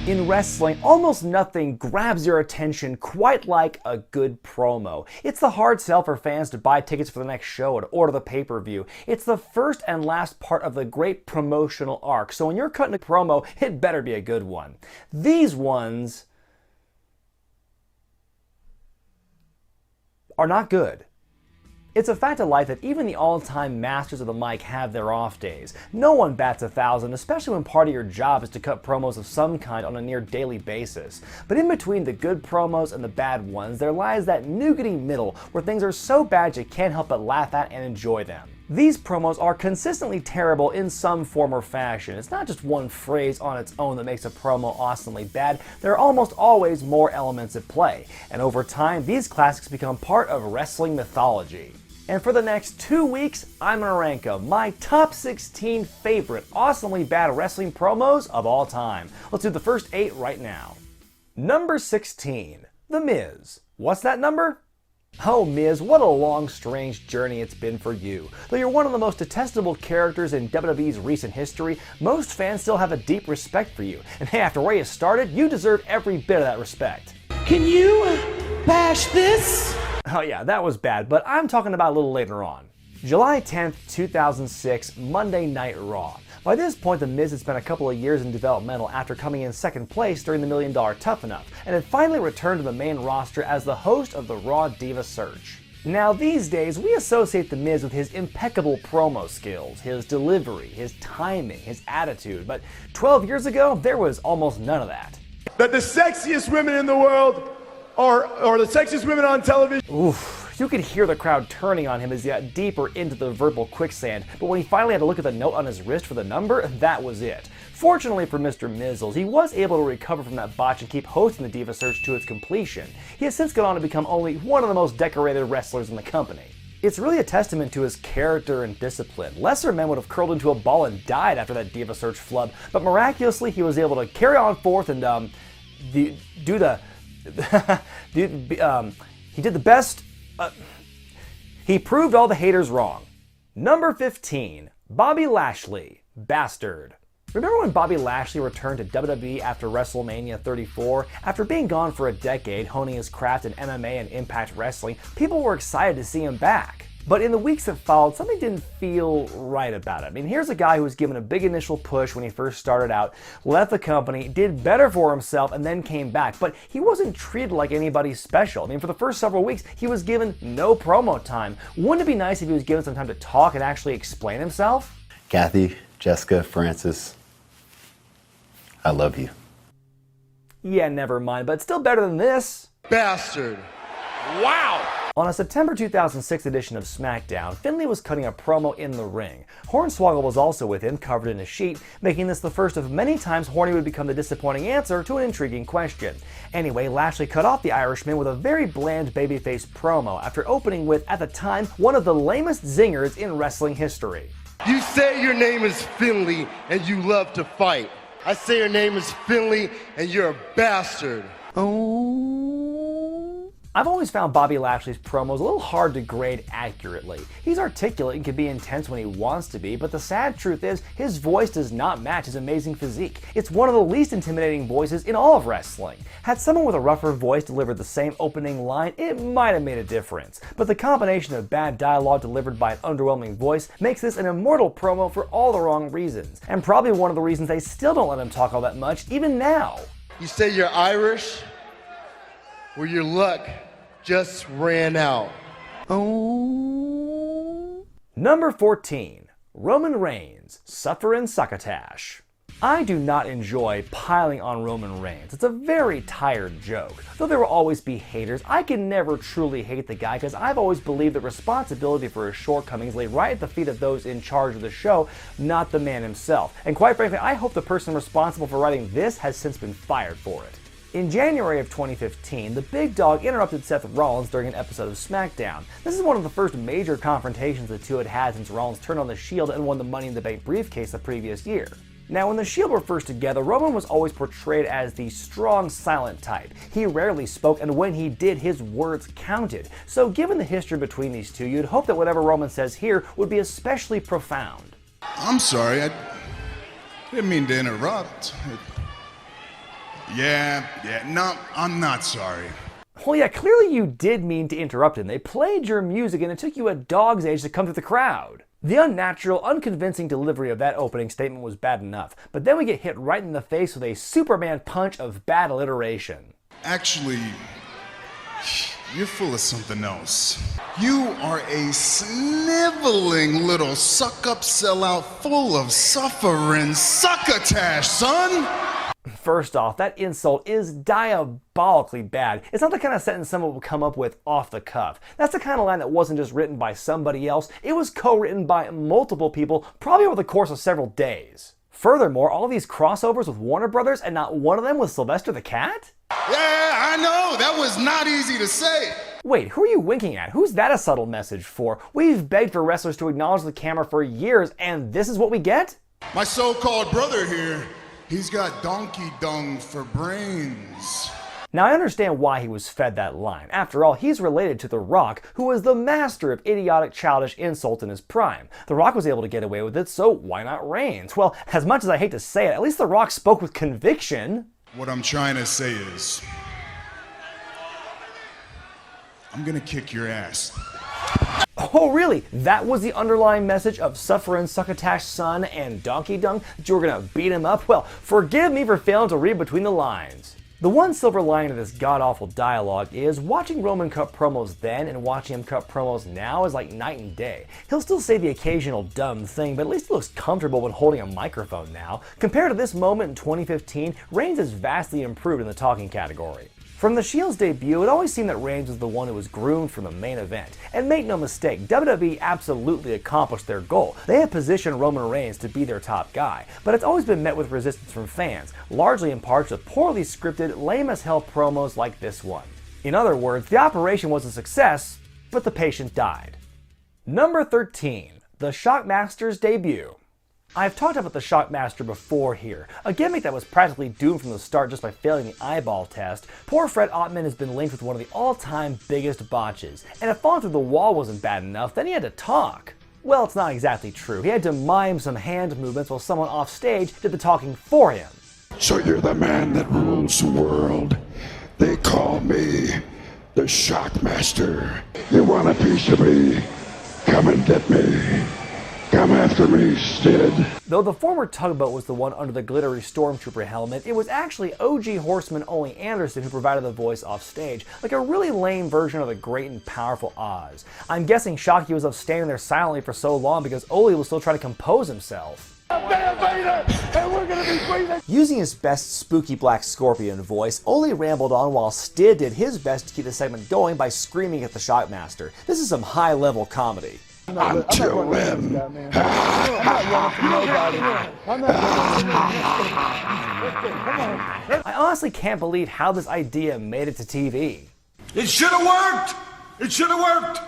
In wrestling, almost nothing grabs your attention quite like a good promo. It's the hard sell for fans to buy tickets for the next show and order the pay-per-view. It's the first and last part of the great promotional arc, so when you're cutting a promo, it better be a good one. These ones are not good. It's a fact of life that even the all-time masters of the mic have their off days. No one bats 1,000, especially when part of your job is to cut promos of some kind on a near daily basis. But in between the good promos and the bad ones, there lies that nougaty middle where things are so bad you can't help but laugh at and enjoy them. These promos are consistently terrible in some form or fashion. It's not just one phrase on its own that makes a promo awesomely bad. There are almost always more elements at play. And over time, these classics become part of wrestling mythology. And for the next 2 weeks, I'm gonna rank them, my top 16 favorite awesomely bad wrestling promos of all time. Let's do the first 8 right now. Number 16, The Miz. What's that number? Oh, Miz, what a long, strange journey it's been for you. Though you're one of the most detestable characters in WWE's recent history, most fans still have a deep respect for you. And hey, after where you started, you deserve every bit of that respect. Can you bash this? Oh yeah, that was bad, but I'm talking about a little later on. July 10th, 2006, Monday Night Raw. By this point, The Miz had spent a couple of years in developmental after coming in second place during the $1 Million Tough Enough, and had finally returned to the main roster as the host of the Raw Diva Search. Now these days, we associate The Miz with his impeccable promo skills, his delivery, his timing, his attitude, but 12 years ago, there was almost none of that. That the sexiest women in the world are the sexiest women on television. Oof, you could hear the crowd turning on him as he got deeper into the verbal quicksand, but when he finally had to look at the note on his wrist for the number, that was it. Fortunately for Mr. Mizzles, he was able to recover from that botch and keep hosting the Diva Search to its completion. He has since gone on to become only one of the most decorated wrestlers in the company. It's really a testament to his character and discipline. Lesser men would have curled into a ball and died after that Diva Search flub, but miraculously he was able to carry on forth and he did the best. He proved all the haters wrong. Number 15, Bobby Lashley, Bastard. Remember when Bobby Lashley returned to WWE after WrestleMania 34? After being gone for a decade, honing his craft in MMA and Impact Wrestling, people were excited to see him back. But in the weeks that followed, something didn't feel right about it. I mean, here's a guy who was given a big initial push when he first started out, left the company, did better for himself, and then came back. But he wasn't treated like anybody special. I mean, for the first several weeks, he was given no promo time. Wouldn't it be nice if he was given some time to talk and actually explain himself? Kathy, Jessica, Francis, I love you. Yeah, never mind, but it's still better than this. Bastard. Wow! On a September 2006 edition of SmackDown, Finlay was cutting a promo in the ring. Hornswoggle was also with him, covered in a sheet, making this the first of many times Horny would become the disappointing answer to an intriguing question. Anyway, Lashley cut off the Irishman with a very bland babyface promo after opening with, at the time, one of the lamest zingers in wrestling history. You say your name is Finley and you love to fight. I say your name is Finley and you're a bastard. I've always found Bobby Lashley's promos a little hard to grade accurately. He's articulate and can be intense when he wants to be, but the sad truth is his voice does not match his amazing physique. It's one of the least intimidating voices in all of wrestling. Had someone with a rougher voice delivered the same opening line, it might have made a difference. But the combination of bad dialogue delivered by an underwhelming voice makes this an immortal promo for all the wrong reasons, and probably one of the reasons they still don't let him talk all that much, even now. You say you're Irish? Well, your luck just ran out. Number 14, Roman Reigns, Sufferin' Succotash. I do not enjoy piling on Roman Reigns. It's a very tired joke. Though there will always be haters, I can never truly hate the guy because I've always believed that responsibility for his shortcomings lay right at the feet of those in charge of the show, not the man himself. And quite frankly, I hope the person responsible for writing this has since been fired for it. In January of 2015, the Big Dog interrupted Seth Rollins during an episode of SmackDown. This is one of the first major confrontations the two had had since Rollins turned on the Shield and won the Money in the Bank briefcase the previous year. Now, when the Shield were first together, Roman was always portrayed as the strong, silent type. He rarely spoke, and when he did, his words counted. So given the history between these two, you'd hope that whatever Roman says here would be especially profound. I'm sorry, I didn't mean to interrupt. Yeah, no, I'm not sorry. Well, yeah, clearly you did mean to interrupt him. They played your music and it took you a dog's age to come through the crowd. The unnatural, unconvincing delivery of that opening statement was bad enough, but then we get hit right in the face with a Superman punch of bad alliteration. Actually, you're full of something else. You are a sniveling little suck-up sellout full of suffering succotash, son! First off, that insult is diabolically bad. It's not the kind of sentence someone would come up with off the cuff. That's the kind of line that wasn't just written by somebody else, it was co-written by multiple people, probably over the course of several days. Furthermore, all these crossovers with Warner Brothers and not one of them with Sylvester the Cat? Yeah, I know, that was not easy to say. Wait, who are you winking at? Who's that a subtle message for? We've begged for wrestlers to acknowledge the camera for years, and this is what we get? My so-called brother here, he's got donkey dung for brains. Now I understand why he was fed that line. After all, he's related to The Rock, who was the master of idiotic, childish insults in his prime. The Rock was able to get away with it, so why not Reigns? Well, as much as I hate to say it, at least The Rock spoke with conviction. What I'm trying to say is, I'm gonna kick your ass. Oh really? That was the underlying message of Sufferin' Succotash Son and Donkey Dung? That you were gonna beat him up? Well, forgive me for failing to read between the lines. The one silver lining to this god-awful dialogue is watching Roman cut promos then and watching him cut promos now is like night and day. He'll still say the occasional dumb thing, but at least he looks comfortable when holding a microphone now. Compared to this moment in 2015, Reigns has vastly improved in the talking category. From the Shield's debut, it always seemed that Reigns was the one who was groomed for the main event. And make no mistake, WWE absolutely accomplished their goal. They had positioned Roman Reigns to be their top guy, but it's always been met with resistance from fans, largely in part to poorly scripted, lame-as-hell promos like this one. In other words, the operation was a success, but the patient died. Number 13, the Shockmaster's debut. I've talked about the Shockmaster before here, a gimmick that was practically doomed from the start just by failing the eyeball test. Poor Fred Ottman has been linked with one of the all-time biggest botches, and if falling through the wall wasn't bad enough, then he had to talk. Well, it's not exactly true. He had to mime some hand movements while someone off stage did the talking for him. So you're the man that rules the world. They call me the Shockmaster. You want a piece of me? Come and get me. Come after me, Sid. Though the former tugboat was the one under the glittery stormtrooper helmet, it was actually OG Horseman Ole Anderson who provided the voice off stage, like a really lame version of the great and powerful Oz. I'm guessing Shocky was up standing there silently for so long because Ole was still trying to compose himself. Using his best spooky black scorpion voice, Ole rambled on while Stid did his best to keep the segment going by screaming at the Shockmaster. This is some high-level comedy. Until then. I honestly can't believe how this idea made it to TV. It should have worked! It should have worked!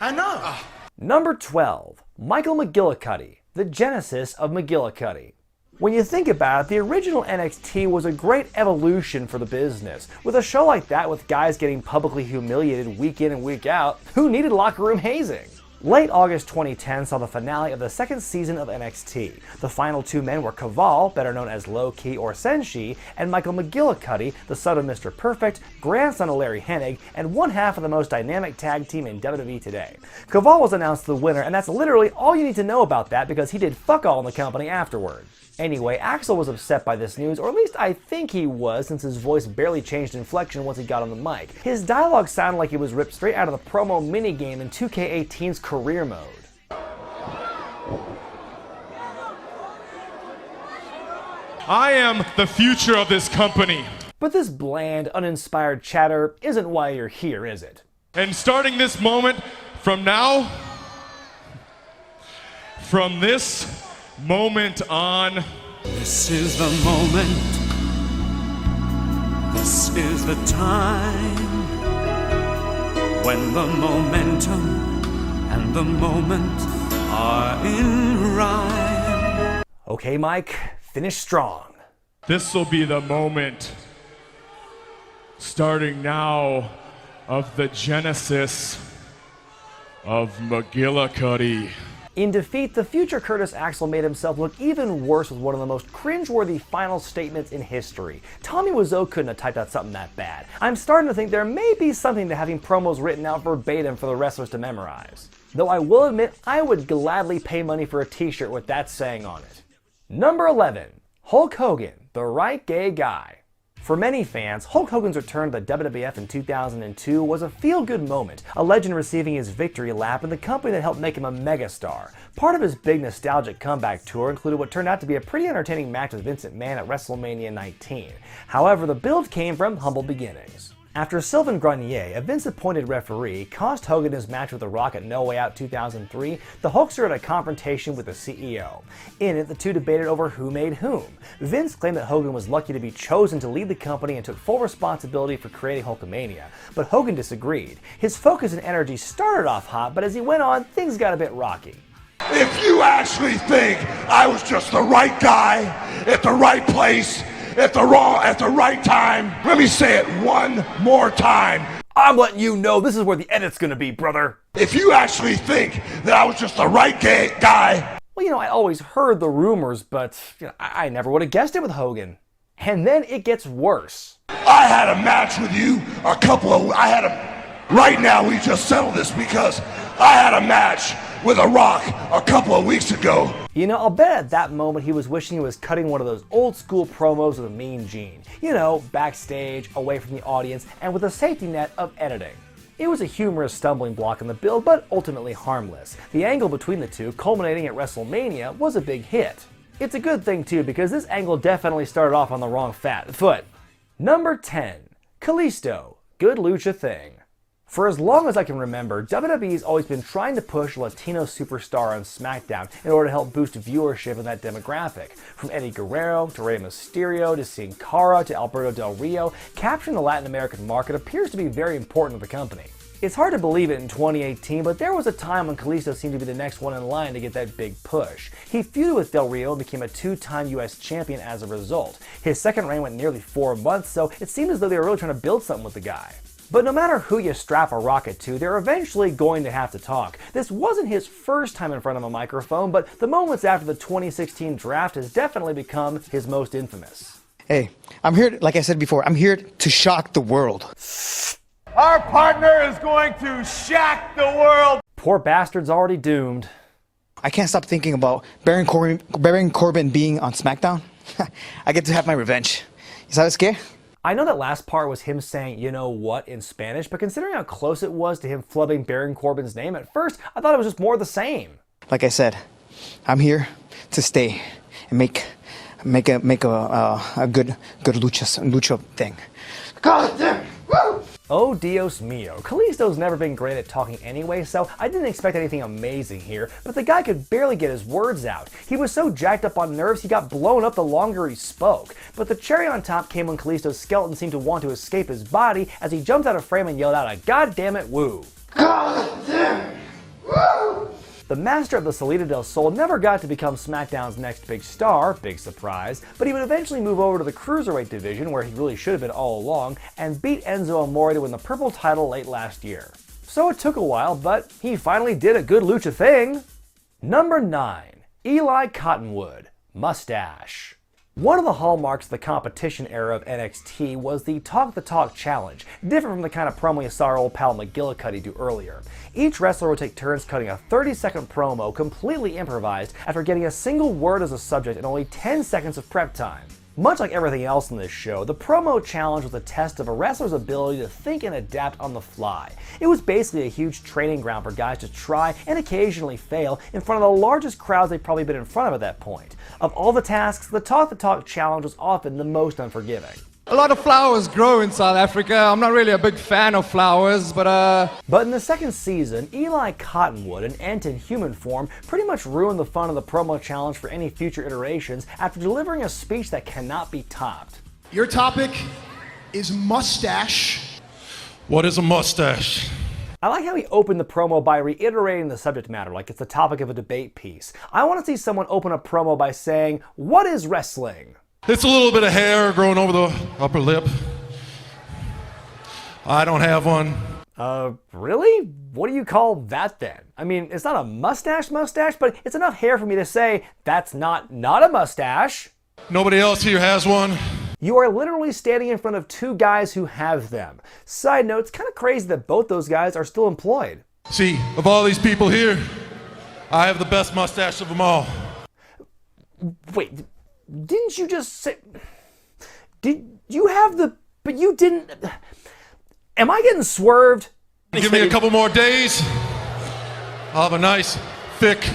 I know. Number 12, Michael McGillicutty, the Genesis of McGillicutty. When you think about it, the original NXT was a great evolution for the business. With a show like that with guys getting publicly humiliated week in and week out, who needed locker room hazing? Late August 2010 saw the finale of the second season of NXT. The final two men were Kaval, better known as Low Ki or Senshi, and Michael McGillicutty, the son of Mr. Perfect, grandson of Larry Hennig, and one half of the most dynamic tag team in WWE today. Kaval was announced the winner, and that's literally all you need to know about that because he did fuck all in the company afterward. Anyway, Axel was upset by this news, or at least I think he was, since his voice barely changed inflection once he got on the mic. His dialogue sounded like it was ripped straight out of the promo minigame in 2K18's career mode. I am the future of this company. But this bland, uninspired chatter isn't why you're here, is it? And starting this moment, from now, from this moment on. This is the moment. This is the time when the momentum and the moment are in rhyme. Okay, Mike, finish strong. This will be the moment, starting now, of the Genesis of McGillicutty. In defeat, the future Curtis Axel made himself look even worse with one of the most cringeworthy final statements in history. Tommy Wiseau couldn't have typed out something that bad. I'm starting to think there may be something to having promos written out verbatim for the wrestlers to memorize. Though I will admit, I would gladly pay money for a t-shirt with that saying on it. Number 11. Hulk Hogan, the right gay guy. For many fans, Hulk Hogan's return to the WWF in 2002 was a feel-good moment, a legend receiving his victory lap in the company that helped make him a megastar. Part of his big nostalgic comeback tour included what turned out to be a pretty entertaining match with Vince McMahon at WrestleMania 19. However, the build came from humble beginnings. After Sylvain Grenier, a Vince-appointed referee, cost Hogan his match with The Rock at No Way Out 2003, the Hulkster had a confrontation with the CEO. In it, the two debated over who made whom. Vince claimed that Hogan was lucky to be chosen to lead the company and took full responsibility for creating Hulkamania, but Hogan disagreed. His focus and energy started off hot, but as he went on, things got a bit rocky. If you actually think I was just the right guy at the right place at the right time, let me say it one more time. I'm letting you know this is where the edit's gonna be, brother. If you actually think that I was just the right guy. Well, I always heard the rumors, but I never would have guessed it with Hogan. And then it gets worse. I had a match with you right now we just settled this because I had a match with The Rock a couple of weeks ago. I'll bet at that moment he was wishing he was cutting one of those old school promos with a Mean Gene. Backstage, away from the audience, and with a safety net of editing. It was a humorous stumbling block in the build, but ultimately harmless. The angle between the two, culminating at WrestleMania, was a big hit. It's a good thing too, because this angle definitely started off on the wrong foot. Number 10. Kalisto, good lucha thing. For as long as I can remember, WWE's always been trying to push a Latino superstar on SmackDown in order to help boost viewership in that demographic. From Eddie Guerrero to Rey Mysterio to Sin Cara to Alberto Del Rio, capturing the Latin American market appears to be very important to the company. It's hard to believe it in 2018, but there was a time when Kalisto seemed to be the next one in line to get that big push. He feuded with Del Rio and became a two-time US champion as a result. His second reign went nearly 4 months, so it seemed as though they were really trying to build something with the guy. But no matter who you strap a rocket to, they're eventually going to have to talk. This wasn't his first time in front of a microphone, but the moments after the 2016 draft has definitely become his most infamous. Hey, I'm here, like I said before, I'm here to shock the world. Our partner is going to shock the world. Poor bastard's already doomed. I can't stop thinking about Baron Corbin being on SmackDown. I get to have my revenge. Is that scary? I know that last part was him saying, you know what, in Spanish, but considering how close it was to him flubbing Baron Corbin's name at first, I thought it was just more of the same. Like I said, I'm here to stay and make a good lucha thing. God damn! Woo! Oh Dios mio, Kalisto's never been great at talking anyway, so I didn't expect anything amazing here, but the guy could barely get his words out. He was so jacked up on nerves he got blown up the longer he spoke. But the cherry on top came when Kalisto's skeleton seemed to want to escape his body as he jumped out of frame and yelled out a "God-damn-it, woo!" God damn! Woo! The master of the Salida del Sol never got to become SmackDown's next big star, big surprise, but he would eventually move over to the Cruiserweight division, where he really should have been all along, and beat Enzo Amore to win the purple title late last year. So it took a while, but he finally did a good lucha thing. Number 9. Eli Cottonwood, mustache. One of the hallmarks of the competition era of NXT was the Talk the Talk challenge, different from the kind of promo you saw our old pal McGillicutty do earlier. Each wrestler would take turns cutting a 30-second promo completely improvised after getting a single word as a subject and only 10 seconds of prep time. Much like everything else in this show, the promo challenge was a test of a wrestler's ability to think and adapt on the fly. It was basically a huge training ground for guys to try and occasionally fail in front of the largest crowds they've probably been in front of at that point. Of all the tasks, the Talk the Talk challenge was often the most unforgiving. A lot of flowers grow in South Africa. I'm not really a big fan of flowers, but in the second season, Eli Cottonwood, an ant in human form, pretty much ruined the fun of the promo challenge for any future iterations after delivering a speech that cannot be topped. Your topic is mustache. What is a mustache? I like how he opened the promo by reiterating the subject matter like it's the topic of a debate piece. I want to see someone open a promo by saying, "What is wrestling?" It's a little bit of hair growing over the upper lip. I don't have one. Really? What do you call that then? I mean, it's not a mustache, but it's enough hair for me to say that's not a mustache. Nobody else here has one? You are literally standing in front of two guys who have them. Side note, it's kind of crazy that both those guys are still employed. See, of all these people here, I have the best mustache of them all. Wait, didn't you just say... Did you have the... But you didn't... Am I getting swerved? Give me a couple more days. I'll have a nice, thick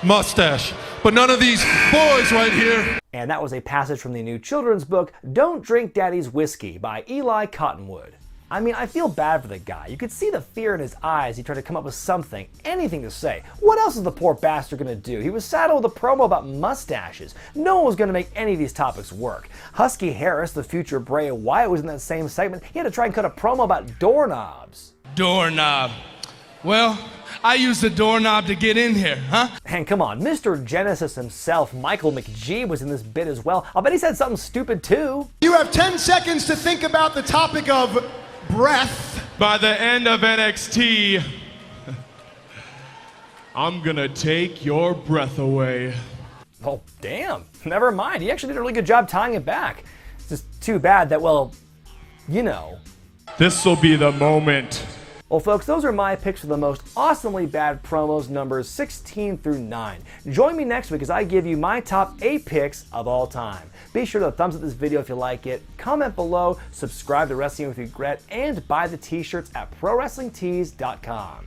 mustache. But none of these boys right here. And that was a passage from the new children's book, Don't Drink Daddy's Whiskey by Eli Cottonwood. I mean, I feel bad for the guy. You could see the fear in his eyes. He tried to come up with something, anything to say. What else is the poor bastard gonna do? He was saddled with a promo about mustaches. No one was gonna make any of these topics work. Husky Harris, the future Bray Wyatt, was in that same segment. He had to try and cut a promo about doorknobs. Doorknob. Well, I used the doorknob to get in here, huh? And come on, Mr. Genesis himself, Michael McGee, was in this bit as well. I'll bet he said something stupid too. You have 10 seconds to think about the topic of breath. By the end of NXT, I'm gonna take your breath away. Oh, damn. Never mind. He actually did a really good job tying it back. It's just too bad that, well, you know. This'll be the moment. Well, folks, those are my picks for the most awesomely bad promos, numbers 16 through 9. Join me next week as I give you my top 8 picks of all time. Be sure to thumbs up this video if you like it, comment below, subscribe to Wrestling with Regret, and buy the t-shirts at ProWrestlingTees.com.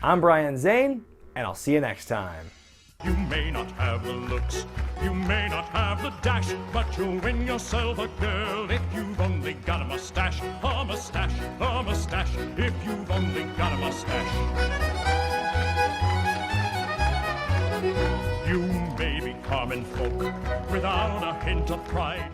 I'm Brian Zane, and I'll see you next time. You may not have the looks, you may not have the dash, but you'll win yourself a girl if you've only got a mustache, a mustache, a mustache, if you've only got a mustache. You may be common folk without a hint of pride.